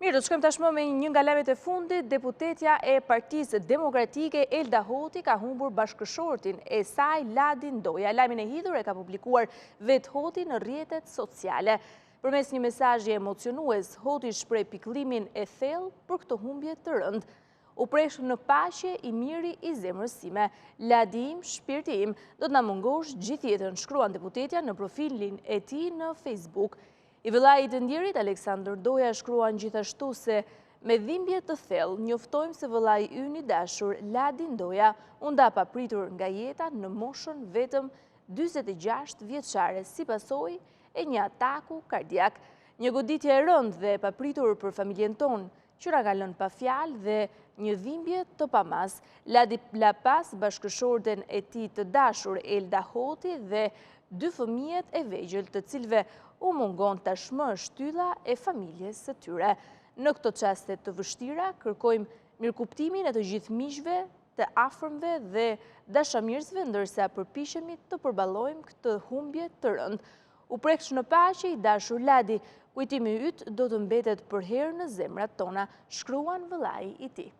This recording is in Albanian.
Mirë, do të shkojmë tashmë me një nga lajmet e fundit. Deputetja e Partisë Demokratike Elda Hoti ka humbur bashkëshortin e saj Ladi Ndoja. Lajmin e hidhur e ka publikuar vetë Hoti në rrjetet sociale. Përmes një mesazhi emocionues, Hoti shpreh pikëllimin e thellë për këtë humbje të rëndë. U presh në paqe i miri i zemrës time. Ladi im, shpirti im, do të na mungosh gjithjetën, shkruan deputetja në profilin e tij në Facebook. I vëllai i të ndjerit, Aleksandër Doja, shkruan gjithashtu se me dhimbje të thellë njoftojmë se vëllai ynë i dashur Ladi Ndoja u nda papritur nga jeta në moshën vetëm 46 vjeçare si pasojë e një ataku kardiak. Një goditje e rëndë dhe papritur për familjen tonë, që na ka lënë pa fjalë dhe një dhimbje të pamas. Ladi la pas bashkëshorten e tij të dashur Elda Hoti dhe 2 fëmijët e vegjël, të cilëve u mungon tashmë shtylla e familjes së tyre. Në këto çaste të vështira, kërkojmë mirëkuptimin e të gjithë miqve, të afërmve dhe dashamirësve, ndërsa përpiqemi të përballojmë këtë humbje të rëndë. U preksh në paqe i dashur Ladi, kujtimi yt do të mbetet për herë në zemrat tona, shkruan vëllai i tij.